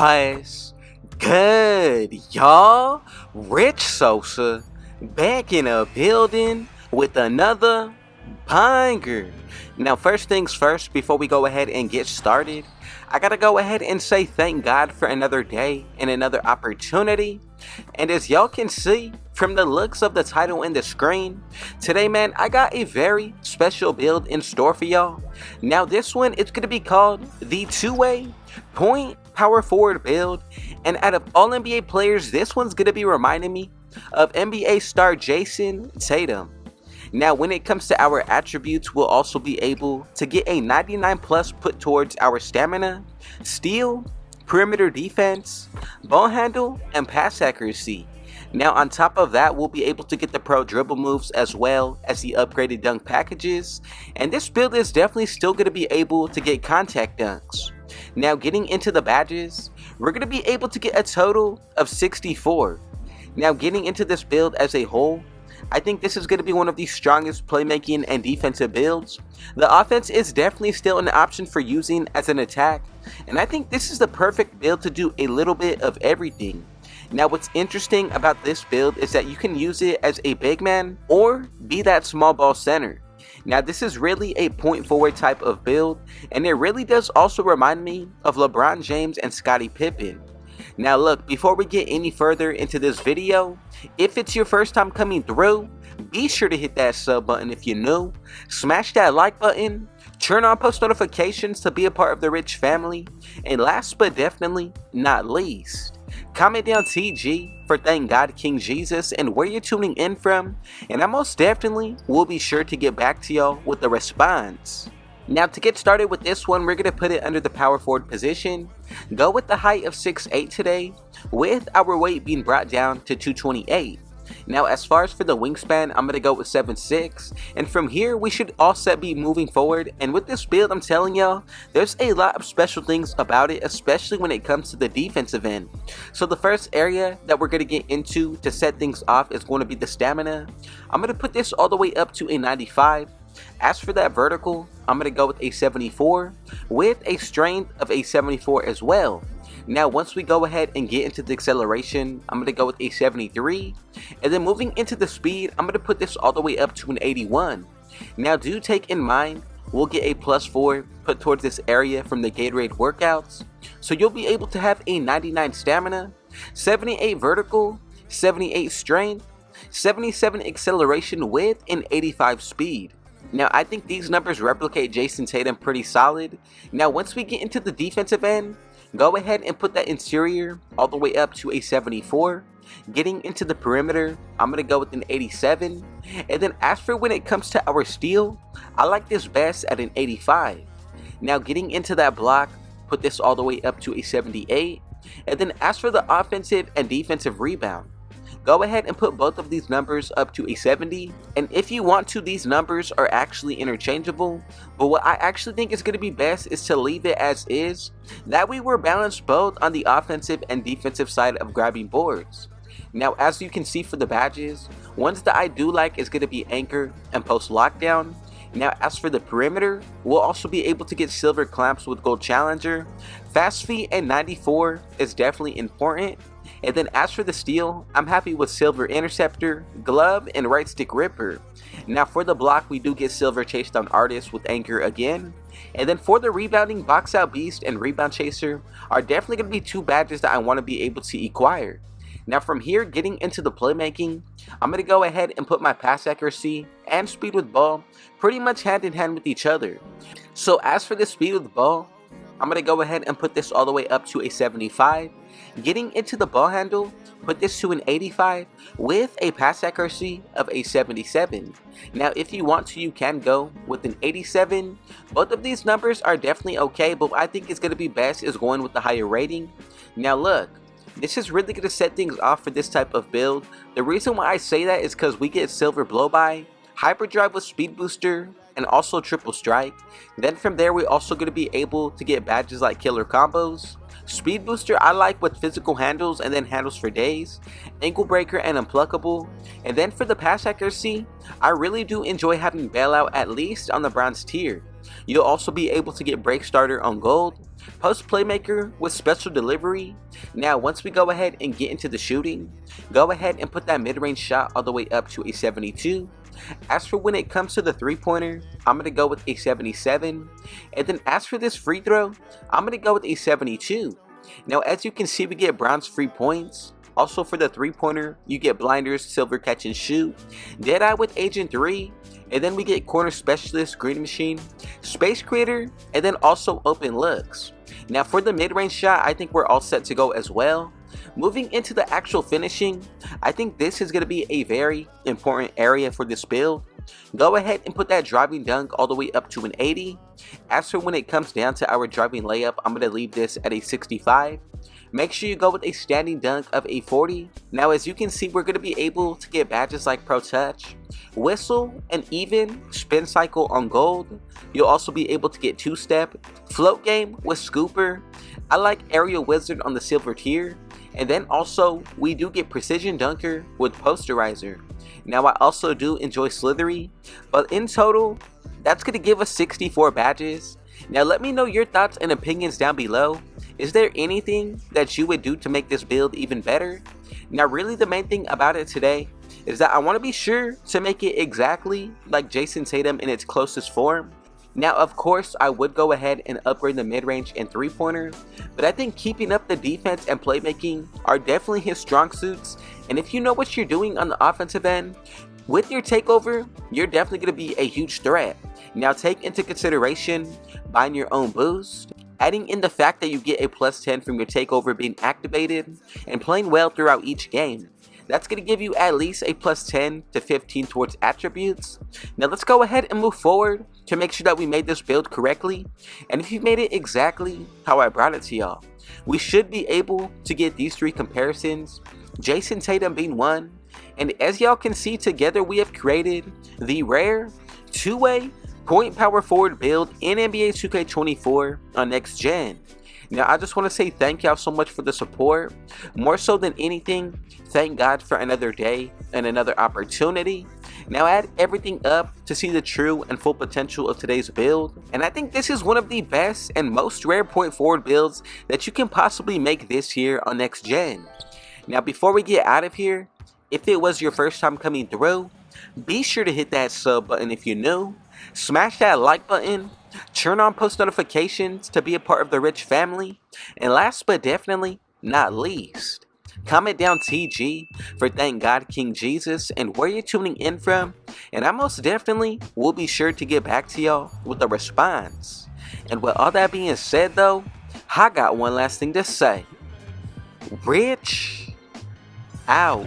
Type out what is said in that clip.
What's good, y'all? Rich Sosa back in a building with another banger. Now, first things first, before we go ahead and get started, I gotta go ahead and say thank God for another day and another opportunity. And as y'all can see from the looks of the title and the screen, today, man, I got a very special build in store for y'all. Now, this one, it's gonna be called the two-way point power forward build, and out of all NBA players, this one's gonna be reminding me of NBA star JAYSON TATUM. Now, when it comes to our attributes, we'll also be able to get a 99 plus put towards our stamina, steal, perimeter defense, ball handle, and pass accuracy. Now, on top of that, we'll be able to get the pro dribble moves as well as the upgraded dunk packages, and this build is definitely still going to be able to get contact dunks. Now, getting into the badges, we're going to be able to get a total of 64. Now, getting into this build as a whole, I think this is going to be one of the strongest playmaking and defensive builds. The offense is definitely still an option for using as an attack, and I think this is the perfect build to do a little bit of everything. Now, what's interesting about this build is that you can use it as a big man or be that small ball center. Now, this is really a point forward type of build, and it really does also remind me of LeBron James and Scottie Pippen. Now look, before we get any further into this video, if it's your first time coming through, be sure to hit that sub button if you're new, smash that like button, turn on post notifications to be a part of the Rich family, and last but definitely not least, comment down TG for thank God King Jesus and where you're tuning in from, and I most definitely will be sure to get back to y'all with the response. Now, to get started with this one, we're going to put it under the power forward position. Go with the height of 6'8" today, with our weight being brought down to 228. Now, as far as for the wingspan, I'm going to go with 7'6", and from here, we should all set be moving forward. And with this build, I'm telling y'all, there's a lot of special things about it, especially when it comes to the defensive end. So the first area that we're going to get into to set things off is going to be the stamina. I'm going to put this all the way up to a 95. As for that vertical, I'm going to go with a 74 with a strength of a 74 as well. Now, once we go ahead and get into the acceleration, I'm going to go with a 73. And then moving into the speed, I'm going to put this all the way up to an 81. Now, do take in mind, we'll get a +4 put towards this area from the Gatorade workouts. So you'll be able to have a 99 stamina, 78 vertical, 78 strength, 77 acceleration with an 85 speed. Now, I think these numbers replicate JAYSON TATUM pretty solid. Now, once we get into the defensive end, go ahead and put that interior all the way up to a 74. Getting into the perimeter, I'm going to go with an 87. And then as for when it comes to our steal, I like this best at an 85. Now, getting into that block, put this all the way up to a 78. And then as for the offensive and defensive rebound, go ahead and put both of these numbers up to a 70, and if you want to, these numbers are actually interchangeable, but what I actually think is going to be best is to leave it as is. That way we're balanced both on the offensive and defensive side of grabbing boards. Now, as you can see for the badges, ones that I do like is going to be anchor and post lockdown. Now, as for the perimeter, we'll also be able to get silver clamps with gold challenger. Fast feet and 94 is definitely important. And then as for the steal, I'm happy with silver interceptor, glove, and right stick ripper. Now, for the block, we do get silver chase down artist with anchor again. And then for the rebounding, box out beast and rebound chaser are definitely going to be two badges that I want to be able to acquire. Now, from here, getting into the playmaking, I'm going to go ahead and put my pass accuracy and speed with ball pretty much hand in hand with each other. So as for the speed with ball, I'm going to go ahead and put this all the way up to a 75. Getting into the ball handle, put this to an 85 with a pass accuracy of a 77. Now, if you want to, you can go with an 87. Both of these numbers are definitely okay, but what I think is going to be best is going with the higher rating. Now look, this is really going to set things off for this type of build. The reason why I say that is because we get silver blow by, hyperdrive with speed booster, and also triple strike. Then from there, we're also going to be able to get badges like killer combos. Speed booster I like with physical handles and then handles for days, ankle breaker and unpluckable. And then for the pass accuracy, I really do enjoy having bailout at least on the bronze tier. You'll also be able to get break starter on gold, Post Playmaker with special delivery. Now once we go ahead and get into the shooting, go ahead and put that mid-range shot all the way up to a 72. As for when it comes to the 3-pointer, I'm going to go with a 77. And then as for this free throw, I'm going to go with a 72. Now as you can see, we get bronze free points. Also for the 3-pointer, you get blinders, silver catch and shoot, Deadeye with Agent 3, and then we get corner specialist, green machine, space creator, and then also open looks. Now for the mid-range shot, I think we're all set to go as well. Moving into the actual finishing, I think this is going to be a very important area for this build. Go ahead and put that driving dunk all the way up to an 80. As for when it comes down to our driving layup, I'm going to leave this at a 65. Make sure you go with a standing dunk of a 40. Now as you can see, we're going to be able to get badges like Pro Touch, Whistle, and even Spin Cycle on gold. You'll also be able to get 2-step, Float Game with Scooper. I like Aerial Wizard on the silver tier. And then also, we do get Precision Dunker with Posterizer. Now I also do enjoy Slithery, but in total, that's going to give us 64 badges. Now let me know your thoughts and opinions down below. Is there anything that you would do to make this build even better? Now really the main thing about it today is that I want to be sure to make it exactly like Jayson Tatum in its closest form. Now of course I would go ahead and upgrade the mid-range and 3-pointer, but I think keeping up the defense and playmaking are definitely his strong suits, and if you know what you're doing on the offensive end, with your takeover, you're definitely going to be a huge threat. Now take into consideration buying your own boost, adding in the fact that you get a +10 from your takeover being activated, and playing well throughout each game. That's going to give you at least a +10 to 15 towards attributes. Now let's go ahead and move forward to make sure that we made this build correctly. And if you made it exactly how I brought it to y'all, we should be able to get these 3 comparisons, Jayson Tatum being one. And as y'all can see, together we have created the rare 2-way point power forward build in NBA 2K24 on next gen. Now I just want to say thank y'all so much for the support. More so than anything, thank God for another day and another opportunity. Now add everything up to see the true and full potential of today's build. And I think this is one of the best and most rare point forward builds that you can possibly make this year on next gen. Now before we get out of here, if it was your first time coming through, be sure to hit that sub button if you're new. Smash that like button, turn on post notifications to be a part of the rich family, and last but definitely not least, comment down TG for Thank God King Jesus and where you're tuning in from, and I most definitely will be sure to get back to y'all with a response. And with all that being said though, I got one last thing to say. Rich out.